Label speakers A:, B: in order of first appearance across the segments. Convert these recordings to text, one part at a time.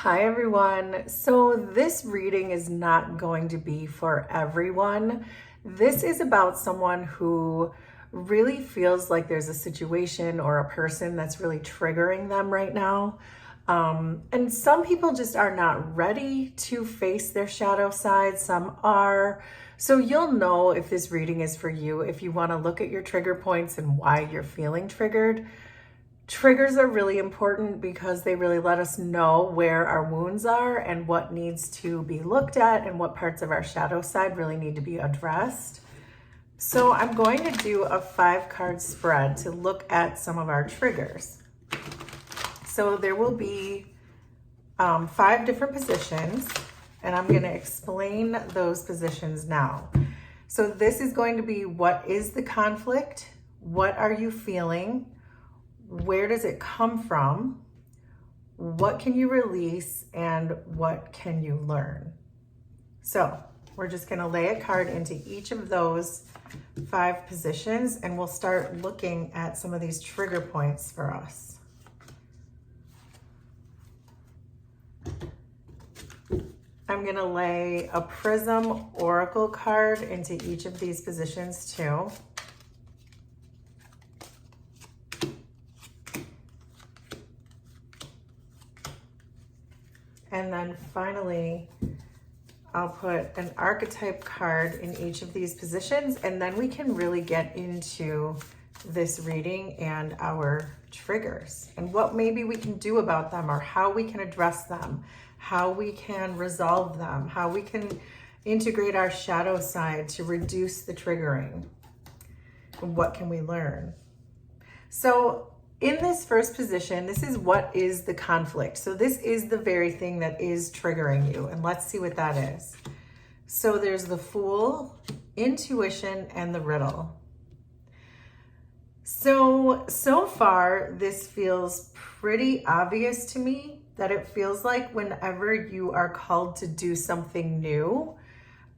A: Hi everyone. So this reading is not going to be for everyone. This is about someone who really feels like there's a situation or a person that's really triggering them right now. And some people just are not ready to face their shadow side. Some are. So you'll know if this reading is for you if you want to look at your trigger points and why you're feeling triggered. Triggers are really important because they really let us know where our wounds are and what needs to be looked at and what parts of our shadow side really need to be addressed. So I'm going to do a 5-card spread to look at some of our triggers. So there will be 5 different positions, and I'm going to explain those positions now. So this is going to be, what is the conflict? What are you feeling? Where does it come from? What can you release? And what can you learn? So we're just going to lay a card into each of those 5 positions, and we'll start looking at some of these trigger points for us. I'm going to lay a Prism Oracle card into each of these positions too. And then finally, I'll put an archetype card in each of these positions, and then we can really get into this reading and our triggers and what maybe we can do about them, or how we can address them, how we can resolve them, how we can integrate our shadow side to reduce the triggering, and what can we learn. So in this first position, this is what is the conflict. So this is the very thing that is triggering you. And let's see what that is. So there's the Fool, Intuition, and the Riddle. So far, this feels pretty obvious to me, that it feels like whenever you are called to do something new,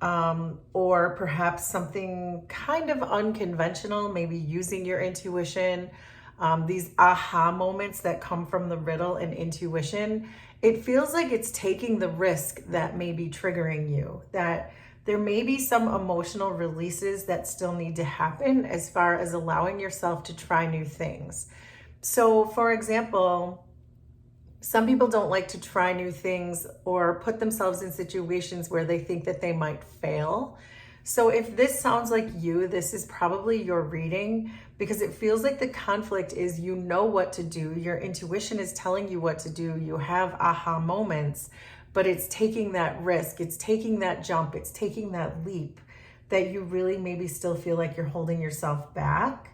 A: or perhaps something kind of unconventional, maybe using your intuition, these aha moments that come from the riddle and intuition, it feels like it's taking the risk that may be triggering you, that there may be some emotional releases that still need to happen as far as allowing yourself to try new things. So for example, some people don't like to try new things or put themselves in situations where they think that they might fail. So if this sounds like you, this is probably your reading, because it feels like the conflict is, you know what to do. Your intuition is telling you what to do. You have aha moments, but it's taking that risk. It's taking that jump. It's taking that leap that you really maybe still feel like you're holding yourself back.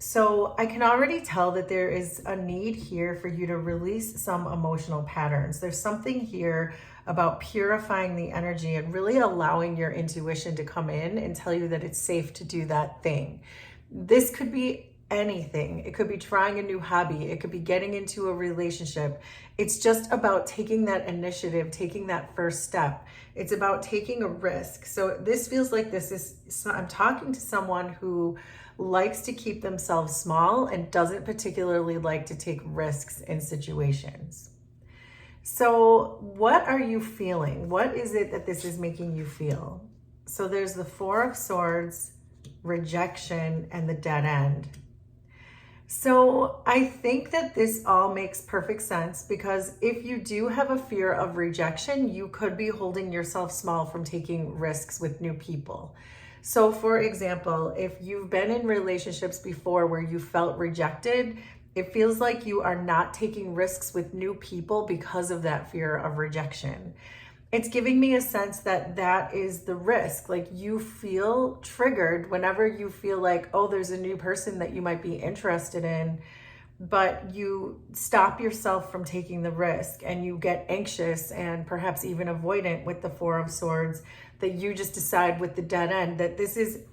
A: So I can already tell that there is a need here for you to release some emotional patterns. There's something here about purifying the energy and really allowing your intuition to come in and tell you that it's safe to do that thing. This could be anything. It could be trying a new hobby. It could be getting into a relationship. It's just about taking that initiative, taking that first step. It's about taking a risk. So this feels like I'm talking to someone who likes to keep themselves small and doesn't particularly like to take risks in situations. So what are you feeling? What is it that this is making you feel? So there's the Four of Swords, Rejection, and the Dead End. So I think that this all makes perfect sense, because if you do have a fear of rejection, you could be holding yourself small from taking risks with new people. So for example, if you've been in relationships before where you felt rejected, it feels like you are not taking risks with new people because of that fear of rejection. It's giving me a sense that that is the risk. Like, you feel triggered whenever you feel like, oh, there's a new person that you might be interested in, but you stop yourself from taking the risk and you get anxious and perhaps even avoidant with the Four of Swords, that you just decide with the Dead End that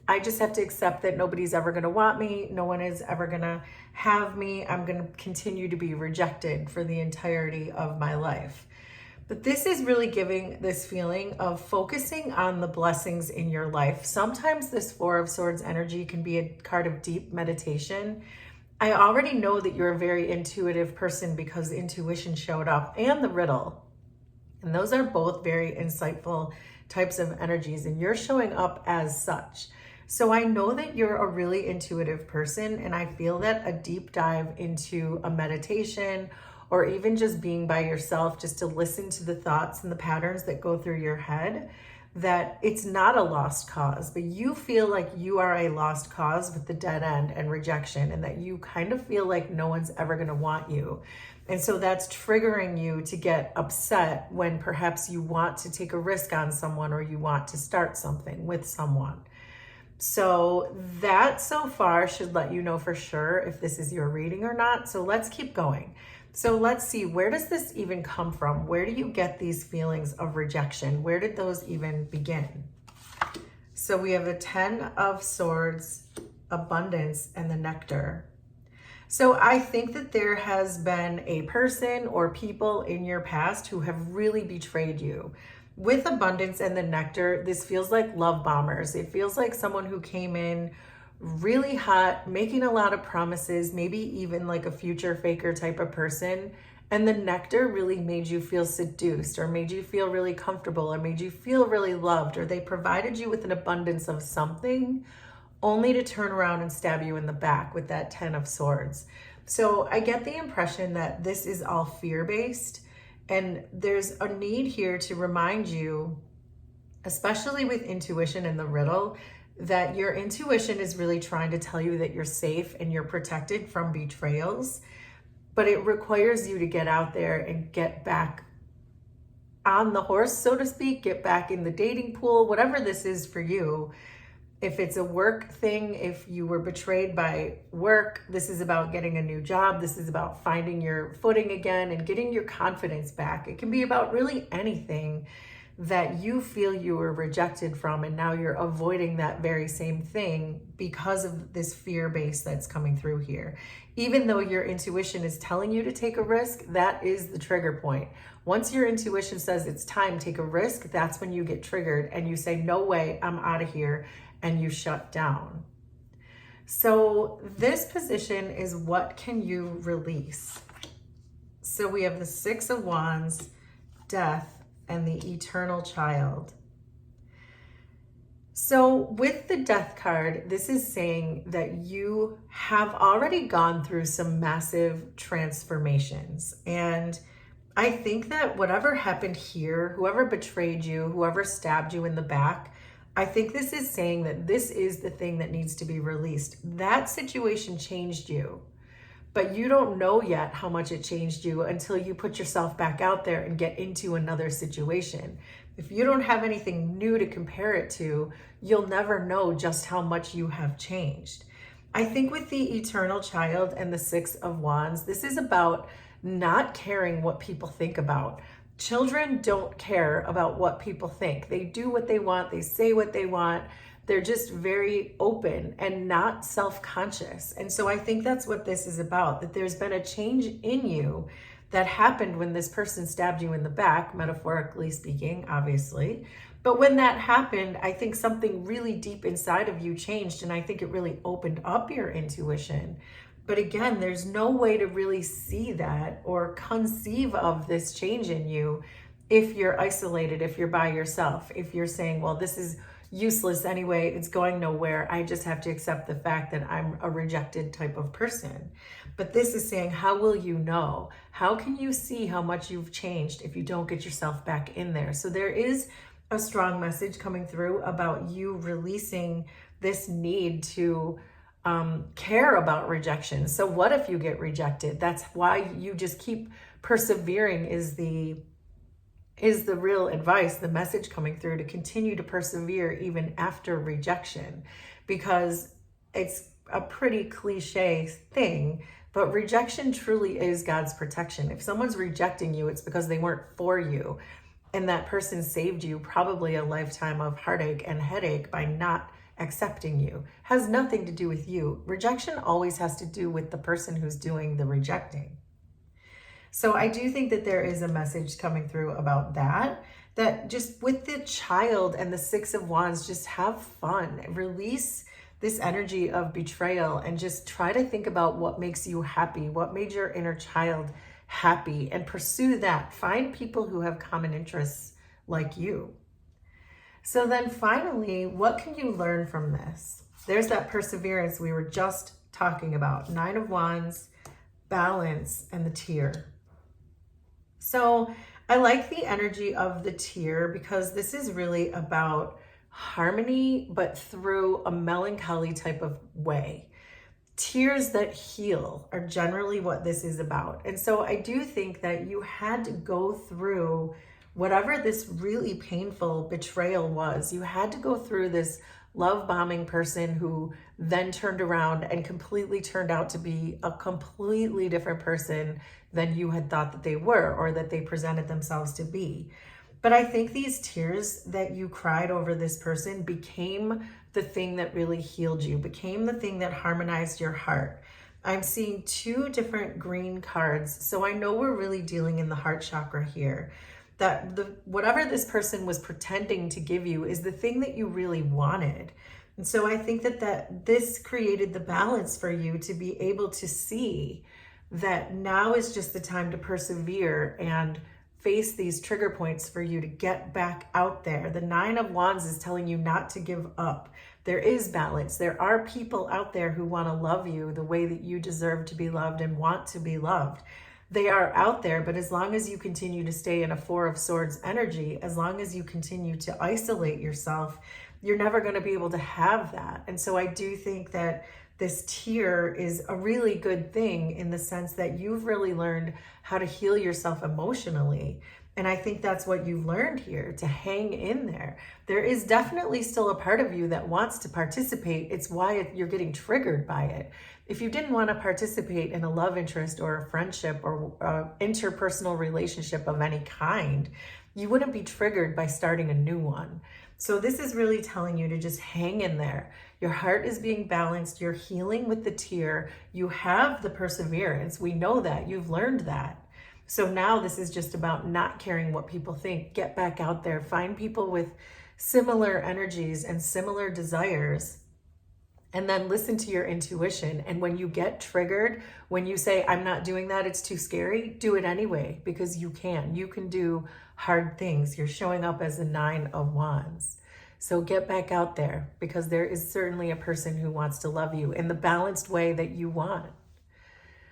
A: I just have to accept that nobody's ever going to want me. No one is ever going to have me. I'm going to continue to be rejected for the entirety of my life. But this is really giving this feeling of focusing on the blessings in your life. Sometimes this Four of Swords energy can be a card of deep meditation. I already know that you're a very intuitive person because intuition showed up, and the riddle. And those are both very insightful types of energies, and you're showing up as such. So I know that you're a really intuitive person, and I feel that a deep dive into a meditation or even just being by yourself, just to listen to the thoughts and the patterns that go through your head, that it's not a lost cause, but you feel like you are a lost cause with the dead end and rejection, and that you kind of feel like no one's ever going to want you. And so that's triggering you to get upset when perhaps you want to take a risk on someone or you want to start something with someone. So that so far should let you know for sure if this is your reading or not. So let's keep going. So let's see, where does this even come from? Where do you get these feelings of rejection? Where did those even begin? So we have the 10 of Swords, Abundance, and the Nectar. So I think that there has been a person or people in your past who have really betrayed you. With Abundance and the Nectar, this feels like love bombers. It feels like someone who came in really hot, making a lot of promises, maybe even like a future faker type of person. And the Nectar really made you feel seduced, or made you feel really comfortable, or made you feel really loved, or they provided you with an abundance of something, only to turn around and stab you in the back with that 10 of Swords. So I get the impression that this is all fear-based, and there's a need here to remind you, especially with intuition and the riddle, that your intuition is really trying to tell you that you're safe and you're protected from betrayals, but it requires you to get out there and get back on the horse, so to speak, get back in the dating pool, whatever this is for you. If it's a work thing, if you were betrayed by work, this is about getting a new job. This is about finding your footing again and getting your confidence back. It can be about really anything that you feel you were rejected from, and now you're avoiding that very same thing because of this fear base that's coming through here. Even though your intuition is telling you to take a risk, that is the trigger point. Once your intuition says it's time, take a risk, that's when you get triggered and you say, no way, I'm out of here, and you shut down. So this position is, what can you release? So we have the 6 of Wands, Death, and the Eternal Child. So with the Death card, this is saying that you have already gone through some massive transformations. And I think that whatever happened here, whoever betrayed you, whoever stabbed you in the back, I think this is saying that this is the thing that needs to be released. That situation changed you, but you don't know yet how much it changed you until you put yourself back out there and get into another situation. If you don't have anything new to compare it to, you'll never know just how much you have changed. I think with the Eternal Child and the 6 of Wands, this is about not caring what people think about. Children don't care about what people think. They do what they want. They say what they want. They're just very open and not self-conscious. And so I think that's what this is about, that there's been a change in you that happened when this person stabbed you in the back, metaphorically speaking, obviously. But when that happened, I think something really deep inside of you changed, and I think it really opened up your intuition. But again, there's no way to really see that or conceive of this change in you if you're isolated, if you're by yourself, if you're saying, well, this is useless anyway, it's going nowhere, I just have to accept the fact that I'm a rejected type of person. But this is saying, how will you know? How can you see how much you've changed if you don't get yourself back in there? So there is a strong message coming through about you releasing this need to care about rejection. So what if you get rejected? That's why you just keep persevering is the real advice, the message coming through, to continue to persevere even after rejection, because it's a pretty cliche thing, but rejection truly is God's protection. If someone's rejecting you, it's because they weren't for you, and that person saved you probably a lifetime of heartache and headache by not accepting you. Has nothing to do with you. Rejection always has to do with the person who's doing the rejecting. So I do think that there is a message coming through about that just with the child and the 6 of Wands, just have fun, release this energy of betrayal, and just try to think about what makes you happy, what made your inner child happy, and pursue that. Find people who have common interests like you. So then finally, what can you learn from this? There's that perseverance we were just talking about. 9 of Wands, balance, and the tear. So I like the energy of the tear because this is really about harmony, but through a melancholy type of way. Tears that heal are generally what this is about. And so I do think that you had to go through whatever this really painful betrayal was. You had to go through this love bombing person who then turned around and completely turned out to be a completely different person than you had thought that they were or that they presented themselves to be. But I think these tears that you cried over this person became the thing that really healed you, became the thing that harmonized your heart. I'm seeing 2 different green cards. So I know we're really dealing in the heart chakra here. That whatever this person was pretending to give you is the thing that you really wanted. And so I think that this created the balance for you to be able to see that now is just the time to persevere and face these trigger points for you to get back out there. The 9 of Wands is telling you not to give up. There is balance. There are people out there who want to love you the way that you deserve to be loved and want to be loved. They are out there, but as long as you continue to stay in a 4 of Swords energy, as long as you continue to isolate yourself, you're never going to be able to have that. And so I do think that this tear is a really good thing in the sense that you've really learned how to heal yourself emotionally. And I think that's what you've learned here, to hang in there. There is definitely still a part of you that wants to participate. It's why you're getting triggered by it. If you didn't want to participate in a love interest or a friendship or interpersonal relationship of any kind, you wouldn't be triggered by starting a new one. So this is really telling you to just hang in there. Your heart is being balanced. You're healing with the tear. You have the perseverance. We know that. You've learned that. So now this is just about not caring what people think. Get back out there. Find people with similar energies and similar desires. And then listen to your intuition. And when you get triggered, when you say, I'm not doing that, it's too scary, do it anyway, because you can. You can do hard things. You're showing up as the 9 of Wands. So get back out there, because there is certainly a person who wants to love you in the balanced way that you want.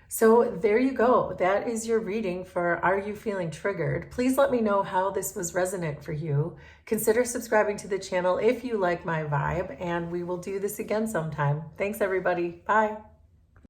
A: So there you go. That is your reading for Are You Feeling Triggered? Please let me know how this was resonant for you. Consider subscribing to the channel if you like my vibe, and we will do this again sometime. Thanks, everybody. Bye.